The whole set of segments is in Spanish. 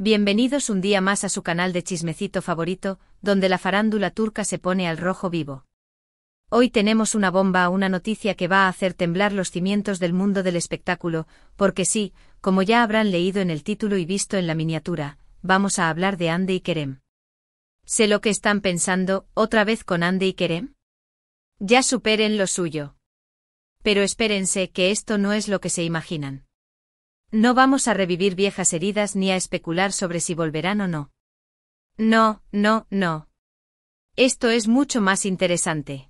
Bienvenidos un día más a su canal de chismecito favorito, donde la farándula turca se pone al rojo vivo. Hoy tenemos una bomba, una noticia que va a hacer temblar los cimientos del mundo del espectáculo, porque sí, como ya habrán leído en el título y visto en la miniatura, vamos a hablar de Hande y Kerem. Sé lo que están pensando, ¿otra vez con Hande y Kerem? Ya superen lo suyo. Pero espérense que esto no es lo que se imaginan. No vamos a revivir viejas heridas ni a especular sobre si volverán o no. No. Esto es mucho más interesante.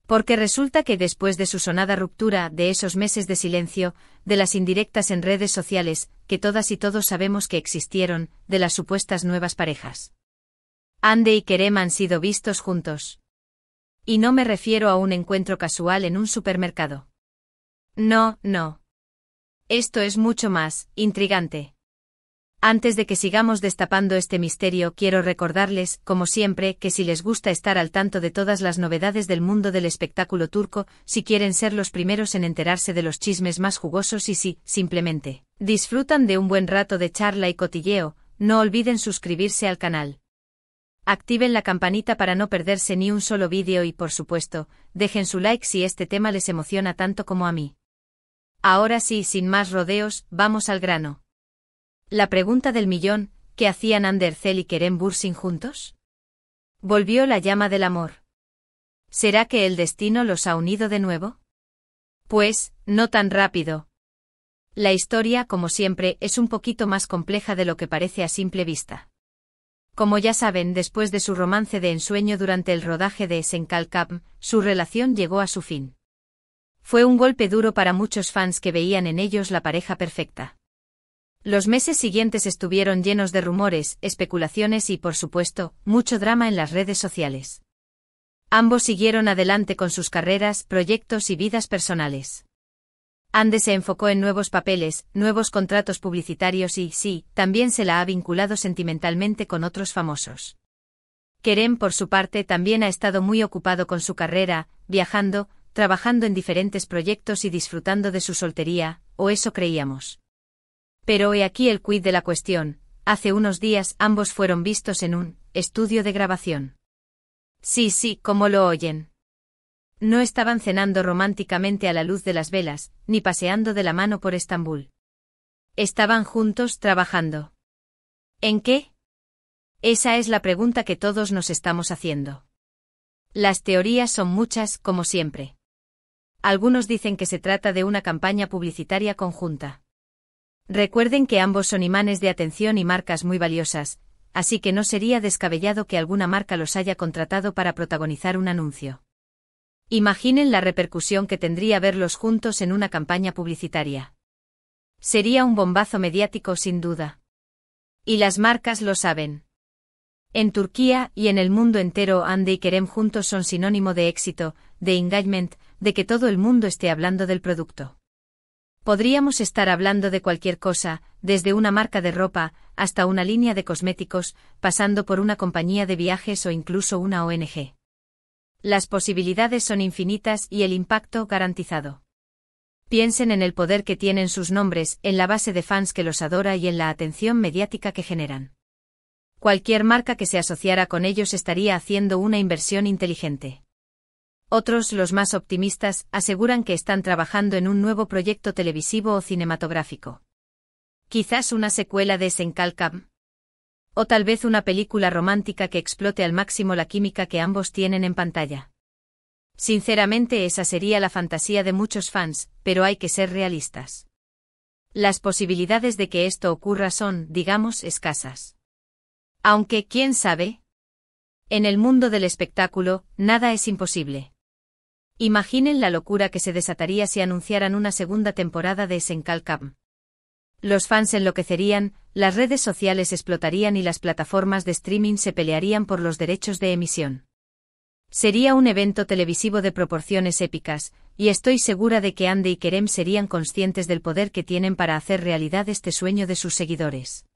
Porque resulta que después de su sonada ruptura, de esos meses de silencio, de las indirectas en redes sociales, que todas y todos sabemos que existieron, de las supuestas nuevas parejas, Hande y Kerem han sido vistos juntos. Y no me refiero a un encuentro casual en un supermercado. No. Esto es mucho más intrigante. Antes de que sigamos destapando este misterio, quiero recordarles, como siempre, que si les gusta estar al tanto de todas las novedades del mundo del espectáculo turco, si quieren ser los primeros en enterarse de los chismes más jugosos y si, simplemente, disfrutan de un buen rato de charla y cotilleo, no olviden suscribirse al canal. Activen la campanita para no perderse ni un solo vídeo y, por supuesto, dejen su like si este tema les emociona tanto como a mí. Ahora sí, sin más rodeos, vamos al grano. La pregunta del millón, ¿qué hacían Hande Erçel y Kerem Bürsin juntos? ¿Volvió la llama del amor? ¿Será que el destino los ha unido de nuevo? Pues, no tan rápido. La historia, como siempre, es un poquito más compleja de lo que parece a simple vista. Como ya saben, después de su romance de ensueño durante el rodaje de Senkalkam, su relación llegó a su fin. Fue un golpe duro para muchos fans que veían en ellos la pareja perfecta. Los meses siguientes estuvieron llenos de rumores, especulaciones y, por supuesto, mucho drama en las redes sociales. Ambos siguieron adelante con sus carreras, proyectos y vidas personales. Hande se enfocó en nuevos papeles, nuevos contratos publicitarios y, sí, también se la ha vinculado sentimentalmente con otros famosos. Kerem, por su parte, también ha estado muy ocupado con su carrera, viajando, trabajando en diferentes proyectos y disfrutando de su soltería, o eso creíamos. Pero he aquí el quid de la cuestión: hace unos días ambos fueron vistos en un estudio de grabación. Sí, como lo oyen. No estaban cenando románticamente a la luz de las velas, ni paseando de la mano por Estambul. Estaban juntos trabajando. ¿En qué? Esa es la pregunta que todos nos estamos haciendo. Las teorías son muchas, como siempre. Algunos dicen que se trata de una campaña publicitaria conjunta. Recuerden que ambos son imanes de atención y marcas muy valiosas, así que no sería descabellado que alguna marca los haya contratado para protagonizar un anuncio. Imaginen la repercusión que tendría verlos juntos en una campaña publicitaria. Sería un bombazo mediático sin duda. Y las marcas lo saben. En Turquía y en el mundo entero, Hande y Kerem juntos son sinónimo de éxito, de engagement, de que todo el mundo esté hablando del producto. Podríamos estar hablando de cualquier cosa, desde una marca de ropa, hasta una línea de cosméticos, pasando por una compañía de viajes o incluso una ONG. Las posibilidades son infinitas y el impacto garantizado. Piensen en el poder que tienen sus nombres, en la base de fans que los adora y en la atención mediática que generan. Cualquier marca que se asociara con ellos estaría haciendo una inversión inteligente. Otros, los más optimistas, aseguran que están trabajando en un nuevo proyecto televisivo o cinematográfico. Quizás una secuela de Senkalkam. O tal vez una película romántica que explote al máximo la química que ambos tienen en pantalla. Sinceramente, esa sería la fantasía de muchos fans, pero hay que ser realistas. Las posibilidades de que esto ocurra son, digamos, escasas. Aunque, ¿quién sabe? En el mundo del espectáculo, nada es imposible. Imaginen la locura que se desataría si anunciaran una segunda temporada de Senkalkam. Los fans enloquecerían, las redes sociales explotarían y las plataformas de streaming se pelearían por los derechos de emisión. Sería un evento televisivo de proporciones épicas, y estoy segura de que Hande y Kerem serían conscientes del poder que tienen para hacer realidad este sueño de sus seguidores.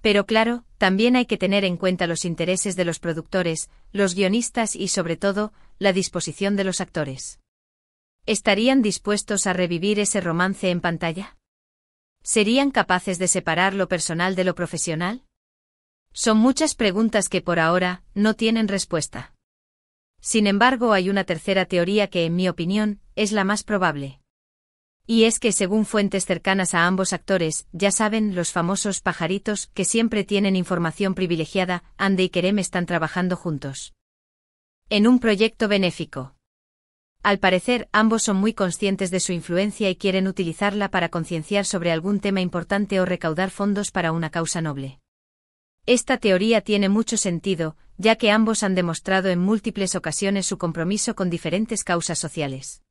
Pero claro, también hay que tener en cuenta los intereses de los productores, los guionistas y, sobre todo, la disposición de los actores. ¿Estarían dispuestos a revivir ese romance en pantalla? ¿Serían capaces de separar lo personal de lo profesional? Son muchas preguntas que por ahora no tienen respuesta. Sin embargo, hay una tercera teoría que, en mi opinión, es la más probable. Y es que, según fuentes cercanas a ambos actores, ya saben, los famosos pajaritos que siempre tienen información privilegiada, Andy y Kerem están trabajando juntos en un proyecto benéfico. Al parecer, ambos son muy conscientes de su influencia y quieren utilizarla para concienciar sobre algún tema importante o recaudar fondos para una causa noble. Esta teoría tiene mucho sentido, ya que ambos han demostrado en múltiples ocasiones su compromiso con diferentes causas sociales.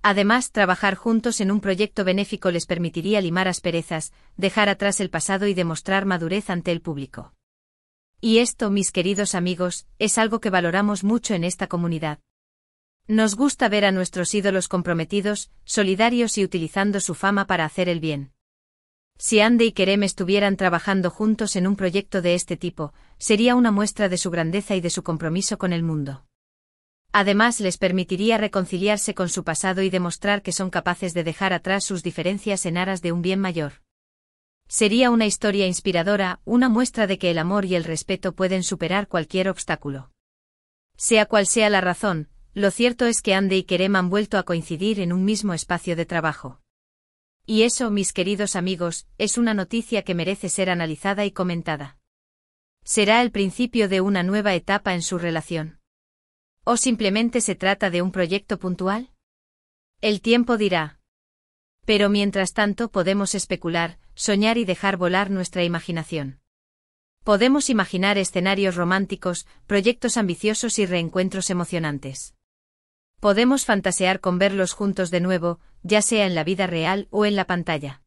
Además, trabajar juntos en un proyecto benéfico les permitiría limar asperezas, dejar atrás el pasado y demostrar madurez ante el público. Y esto, mis queridos amigos, es algo que valoramos mucho en esta comunidad. Nos gusta ver a nuestros ídolos comprometidos, solidarios y utilizando su fama para hacer el bien. Si Andy y Kerem estuvieran trabajando juntos en un proyecto de este tipo, sería una muestra de su grandeza y de su compromiso con el mundo. Además, les permitiría reconciliarse con su pasado y demostrar que son capaces de dejar atrás sus diferencias en aras de un bien mayor. Sería una historia inspiradora, una muestra de que el amor y el respeto pueden superar cualquier obstáculo. Sea cual sea la razón, lo cierto es que Andy y Kerem han vuelto a coincidir en un mismo espacio de trabajo. Y eso, mis queridos amigos, es una noticia que merece ser analizada y comentada. ¿Será el principio de una nueva etapa en su relación? ¿O simplemente se trata de un proyecto puntual? El tiempo dirá. Pero mientras tanto podemos especular, soñar y dejar volar nuestra imaginación. Podemos imaginar escenarios románticos, proyectos ambiciosos y reencuentros emocionantes. Podemos fantasear con verlos juntos de nuevo, ya sea en la vida real o en la pantalla.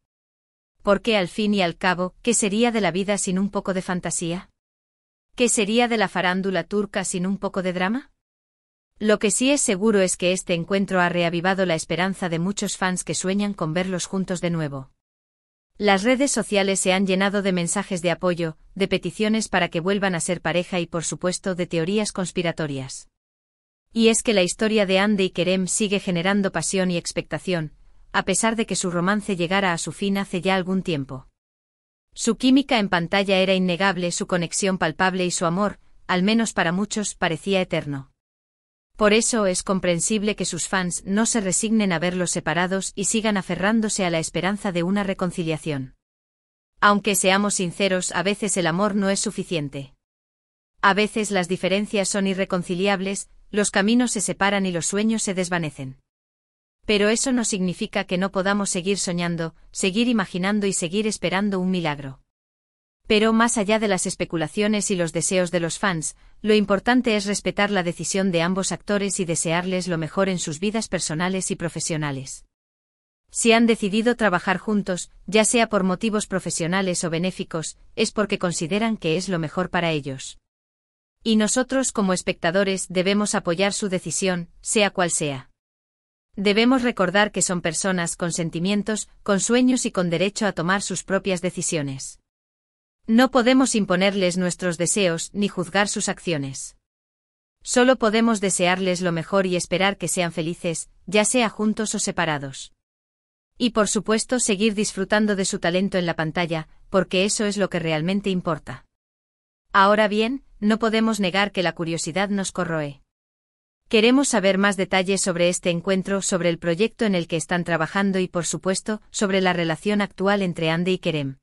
Porque al fin y al cabo, ¿qué sería de la vida sin un poco de fantasía? ¿Qué sería de la farándula turca sin un poco de drama? Lo que sí es seguro es que este encuentro ha reavivado la esperanza de muchos fans que sueñan con verlos juntos de nuevo. Las redes sociales se han llenado de mensajes de apoyo, de peticiones para que vuelvan a ser pareja y por supuesto de teorías conspiratorias. Y es que la historia de Andy y Kerem sigue generando pasión y expectación, a pesar de que su romance llegara a su fin hace ya algún tiempo. Su química en pantalla era innegable, su conexión palpable y su amor, al menos para muchos, parecía eterno. Por eso es comprensible que sus fans no se resignen a verlos separados y sigan aferrándose a la esperanza de una reconciliación. Aunque seamos sinceros, a veces el amor no es suficiente. A veces las diferencias son irreconciliables, los caminos se separan y los sueños se desvanecen. Pero eso no significa que no podamos seguir soñando, seguir imaginando y seguir esperando un milagro. Pero más allá de las especulaciones y los deseos de los fans, lo importante es respetar la decisión de ambos actores y desearles lo mejor en sus vidas personales y profesionales. Si han decidido trabajar juntos, ya sea por motivos profesionales o benéficos, es porque consideran que es lo mejor para ellos. Y nosotros como espectadores debemos apoyar su decisión, sea cual sea. Debemos recordar que son personas con sentimientos, con sueños y con derecho a tomar sus propias decisiones. No podemos imponerles nuestros deseos ni juzgar sus acciones. Solo podemos desearles lo mejor y esperar que sean felices, ya sea juntos o separados. Y por supuesto seguir disfrutando de su talento en la pantalla, porque eso es lo que realmente importa. Ahora bien, no podemos negar que la curiosidad nos corroe. Queremos saber más detalles sobre este encuentro, sobre el proyecto en el que están trabajando y por supuesto, sobre la relación actual entre Andy y Kerem.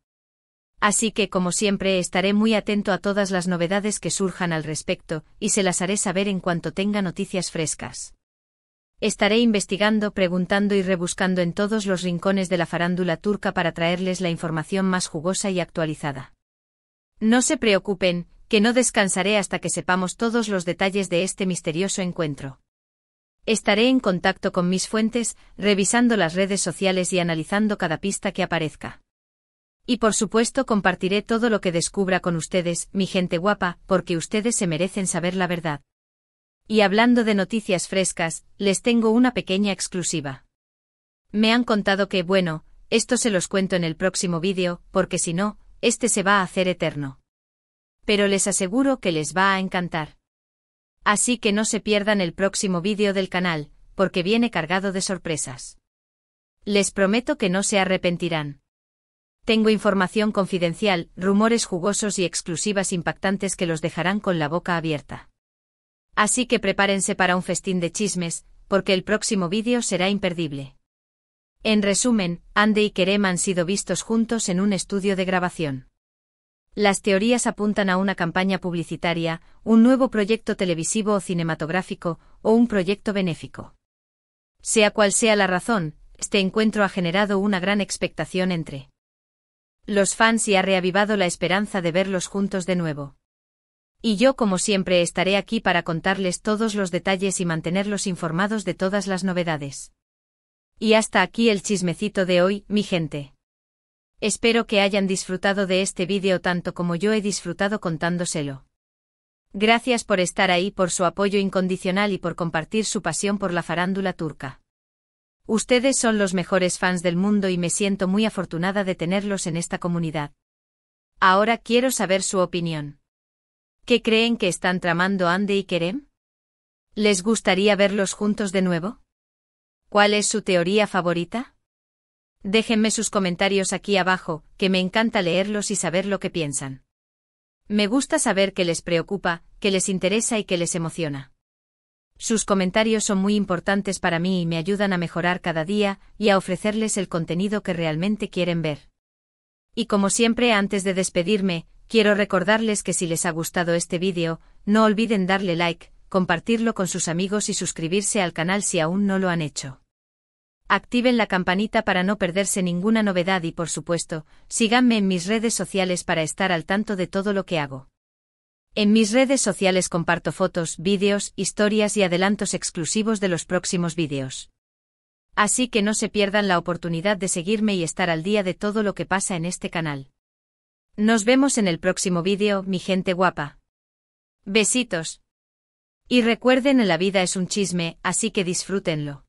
Así que, como siempre, estaré muy atento a todas las novedades que surjan al respecto, y se las haré saber en cuanto tenga noticias frescas. Estaré investigando, preguntando y rebuscando en todos los rincones de la farándula turca para traerles la información más jugosa y actualizada. No se preocupen, que no descansaré hasta que sepamos todos los detalles de este misterioso encuentro. Estaré en contacto con mis fuentes, revisando las redes sociales y analizando cada pista que aparezca. Y por supuesto compartiré todo lo que descubra con ustedes, mi gente guapa, porque ustedes se merecen saber la verdad. Y hablando de noticias frescas, les tengo una pequeña exclusiva. Me han contado que, bueno, esto se los cuento en el próximo vídeo, porque si no, este se va a hacer eterno. Pero les aseguro que les va a encantar. Así que no se pierdan el próximo vídeo del canal, porque viene cargado de sorpresas. Les prometo que no se arrepentirán. Tengo información confidencial, rumores jugosos y exclusivas impactantes que los dejarán con la boca abierta. Así que prepárense para un festín de chismes, porque el próximo vídeo será imperdible. En resumen, Hande y Kerem han sido vistos juntos en un estudio de grabación. Las teorías apuntan a una campaña publicitaria, un nuevo proyecto televisivo o cinematográfico, o un proyecto benéfico. Sea cual sea la razón, este encuentro ha generado una gran expectación entre los fans y ha reavivado la esperanza de verlos juntos de nuevo. Y yo, como siempre, estaré aquí para contarles todos los detalles y mantenerlos informados de todas las novedades. Y hasta aquí el chismecito de hoy, mi gente. Espero que hayan disfrutado de este vídeo tanto como yo he disfrutado contándoselo. Gracias por estar ahí, por su apoyo incondicional y por compartir su pasión por la farándula turca. Ustedes son los mejores fans del mundo y me siento muy afortunada de tenerlos en esta comunidad. Ahora quiero saber su opinión. ¿Qué creen que están tramando Hande y Kerem? ¿Les gustaría verlos juntos de nuevo? ¿Cuál es su teoría favorita? Déjenme sus comentarios aquí abajo, que me encanta leerlos y saber lo que piensan. Me gusta saber qué les preocupa, qué les interesa y qué les emociona. Sus comentarios son muy importantes para mí y me ayudan a mejorar cada día y a ofrecerles el contenido que realmente quieren ver. Y como siempre, antes de despedirme, quiero recordarles que si les ha gustado este vídeo, no olviden darle like, compartirlo con sus amigos y suscribirse al canal si aún no lo han hecho. Activen la campanita para no perderse ninguna novedad y, por supuesto, síganme en mis redes sociales para estar al tanto de todo lo que hago. En mis redes sociales comparto fotos, vídeos, historias y adelantos exclusivos de los próximos vídeos. Así que no se pierdan la oportunidad de seguirme y estar al día de todo lo que pasa en este canal. Nos vemos en el próximo vídeo, mi gente guapa. Besitos. Y recuerden, la vida es un chisme, así que disfrútenlo.